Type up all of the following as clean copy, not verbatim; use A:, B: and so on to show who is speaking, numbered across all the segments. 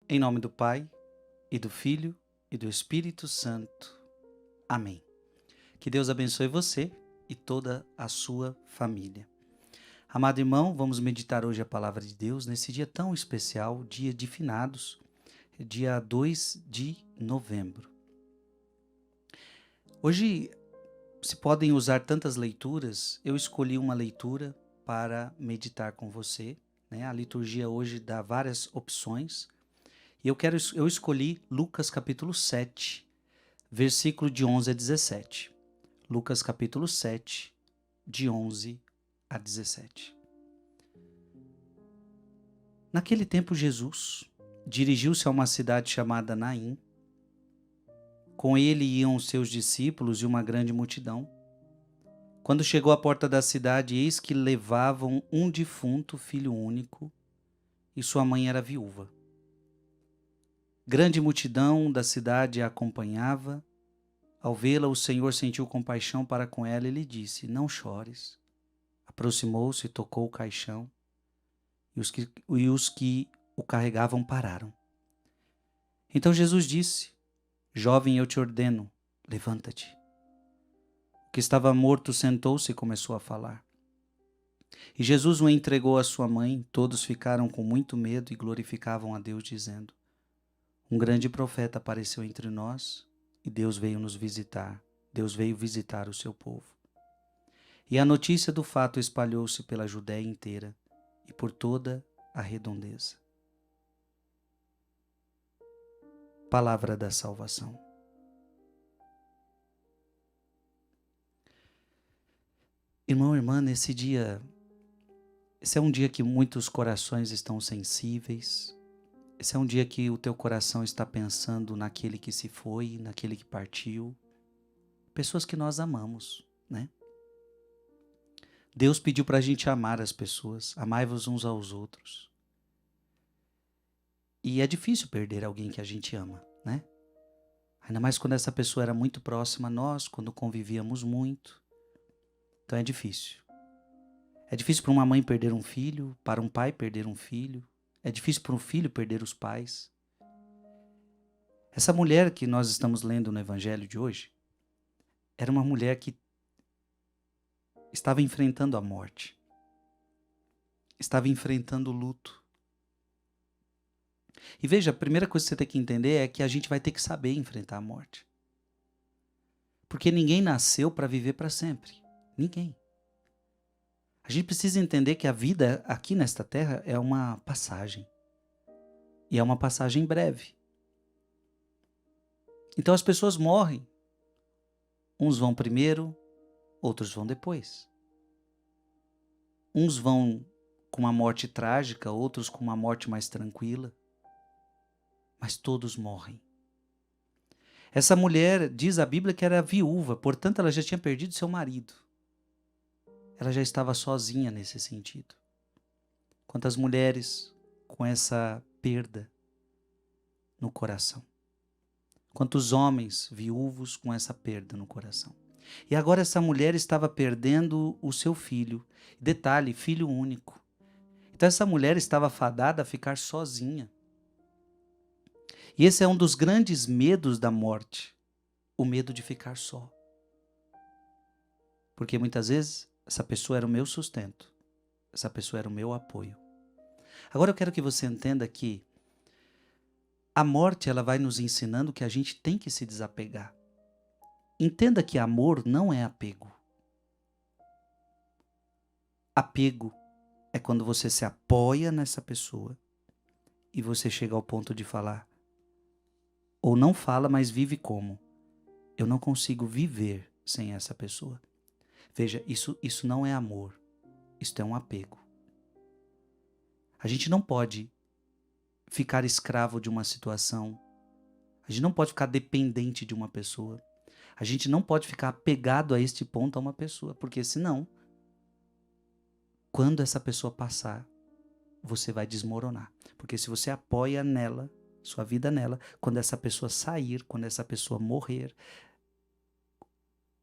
A: Em nome do Pai, e do Filho, e do Espírito Santo. Amém. Que Deus abençoe você e toda a sua família. Amado irmão, vamos meditar hoje a palavra de Deus nesse dia tão especial, dia de finados, dia 2 de novembro. Hoje se podem usar tantas leituras, eu escolhi uma leitura para meditar com você, né? A liturgia hoje dá várias opções. E eu escolhi Lucas capítulo 7, versículo de 11 a 17. Lucas capítulo 7, de 11 a 17. Naquele tempo Jesus dirigiu-se a uma cidade chamada Naim. Com ele iam os seus discípulos e uma grande multidão. Quando chegou à porta da cidade, eis que levavam um defunto filho único, e sua mãe era viúva. Grande multidão da cidade a acompanhava. Ao vê-la, o Senhor sentiu compaixão para com ela e lhe disse: Não chores. Aproximou-se e tocou o caixão, e os que o carregavam pararam. Então Jesus disse: Jovem, eu te ordeno, levanta-te. O que estava morto sentou-se e começou a falar. E Jesus o entregou à sua mãe. Todos ficaram com muito medo e glorificavam a Deus, dizendo: Um grande profeta apareceu entre nós, e Deus veio nos visitar. Deus veio visitar o seu povo. E a notícia do fato espalhou-se pela Judéia inteira e por toda a redondeza. Palavra da salvação. Irmão, irmã, nesse dia, esse é um dia que muitos corações estão sensíveis. Esse é um dia que o teu coração está pensando naquele que se foi, naquele que partiu. Pessoas que nós amamos, né? Deus pediu para a gente amar as pessoas, amai-vos uns aos outros. E é difícil perder alguém que a gente ama, né? Ainda mais quando essa pessoa era muito próxima a nós, quando convivíamos muito. Então é difícil. É difícil para uma mãe perder um filho, para um pai perder um filho. É difícil para um filho perder os pais. Essa mulher que nós estamos lendo no Evangelho de hoje, era uma mulher que estava enfrentando a morte. Estava enfrentando o luto. E veja, a primeira coisa que você tem que entender é que a gente vai ter que saber enfrentar a morte. Porque ninguém nasceu para viver para sempre. Ninguém. A gente precisa entender que a vida aqui nesta terra é uma passagem. E é uma passagem breve. Então as pessoas morrem. Uns vão primeiro, outros vão depois. Uns vão com uma morte trágica, outros com uma morte mais tranquila. Mas todos morrem. Essa mulher, diz a Bíblia, que era viúva, portanto ela já tinha perdido seu marido. Ela já estava sozinha nesse sentido. Quantas mulheres com essa perda no coração. Quantos homens viúvos com essa perda no coração. E agora essa mulher estava perdendo o seu filho. Detalhe, filho único. Então essa mulher estava fadada a ficar sozinha. E esse é um dos grandes medos da morte. O medo de ficar só. Porque muitas vezes essa pessoa era o meu sustento. Essa pessoa era o meu apoio. Agora eu quero que você entenda que a morte ela vai nos ensinando que a gente tem que se desapegar. Entenda que amor não é apego. Apego é quando você se apoia nessa pessoa e você chega ao ponto de falar, ou não fala, mas vive como? Eu não consigo viver sem essa pessoa. Veja, isso não é amor, isso é um apego. A gente não pode ficar escravo de uma situação, a gente não pode ficar dependente de uma pessoa, a gente não pode ficar apegado a este ponto a uma pessoa, porque senão, quando essa pessoa passar, você vai desmoronar. Porque se você apoia nela, sua vida nela, quando essa pessoa sair, quando essa pessoa morrer,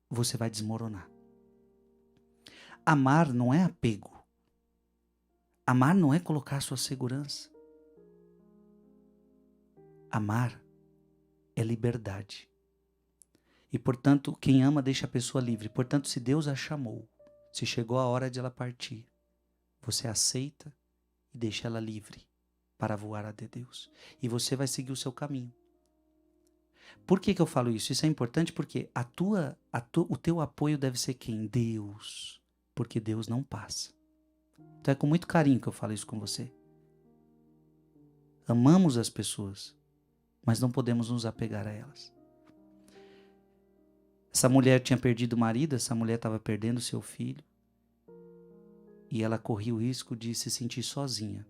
A: você vai desmoronar. Amar não é apego. Amar não é colocar sua segurança. Amar é liberdade. E, portanto, quem ama deixa a pessoa livre. Portanto, se Deus a chamou, se chegou a hora de ela partir, você aceita e deixa ela livre para voar até Deus. E você vai seguir o seu caminho. Por que eu falo isso? Isso é importante porque o teu apoio deve ser quem? Deus. Porque Deus não passa. Então é com muito carinho que eu falo isso com você. Amamos as pessoas, mas não podemos nos apegar a elas. Essa mulher tinha perdido o marido, essa mulher estava perdendo seu filho. E ela corria o risco de se sentir sozinha.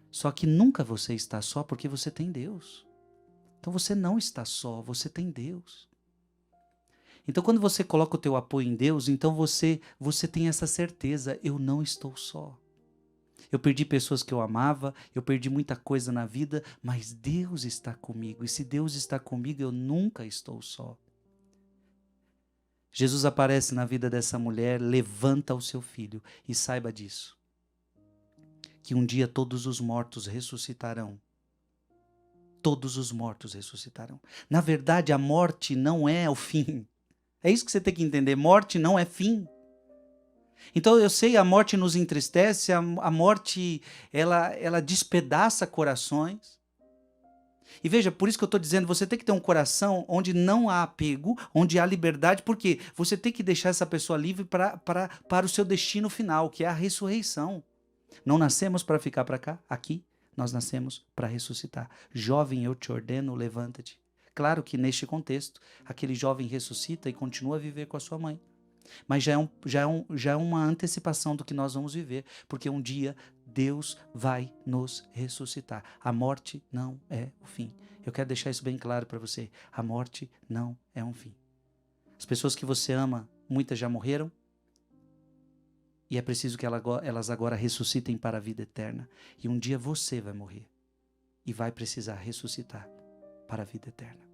A: Só que nunca você está só porque você tem Deus. Então você não está só, você tem Deus. Então quando você coloca o teu apoio em Deus, então você tem essa certeza, eu não estou só. Eu perdi pessoas que eu amava, eu perdi muita coisa na vida, mas Deus está comigo. E se Deus está comigo, eu nunca estou só. Jesus aparece na vida dessa mulher, levanta o seu filho e saiba disso. Que um dia todos os mortos ressuscitarão. Todos os mortos ressuscitarão. Na verdade, a morte não é o fim. É isso que você tem que entender. Morte não é fim. Então eu sei, a morte nos entristece, a morte ela despedaça corações. E veja, por isso que eu estou dizendo, você tem que ter um coração onde não há apego, onde há liberdade, porque você tem que deixar essa pessoa livre para o seu destino final, que é a ressurreição. Não nascemos para ficar para cá, aqui, nós nascemos para ressuscitar. Jovem, eu te ordeno, levanta-te. Claro que neste contexto, aquele jovem ressuscita e continua a viver com a sua mãe. Mas já é uma antecipação do que nós vamos viver, porque um dia Deus vai nos ressuscitar. A morte não é o fim. Eu quero deixar isso bem claro para você. A morte não é um fim. As pessoas que você ama, muitas já morreram, e é preciso que elas agora ressuscitem para a vida eterna. E um dia você vai morrer e vai precisar ressuscitar para a vida eterna.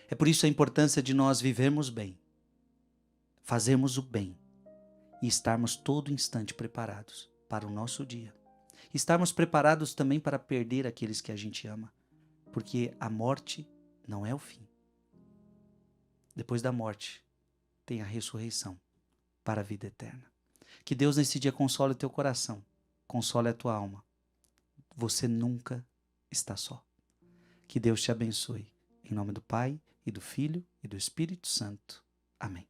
A: É por isso a importância de nós vivermos bem, fazermos o bem e estarmos todo instante preparados para o nosso dia. Estarmos preparados também para perder aqueles que a gente ama, porque a morte não é o fim. Depois da morte tem a ressurreição para a vida eterna. Que Deus nesse dia console o teu coração, console a tua alma. Você nunca está só. Que Deus te abençoe. Em nome do Pai, e do Filho, e do Espírito Santo. Amém.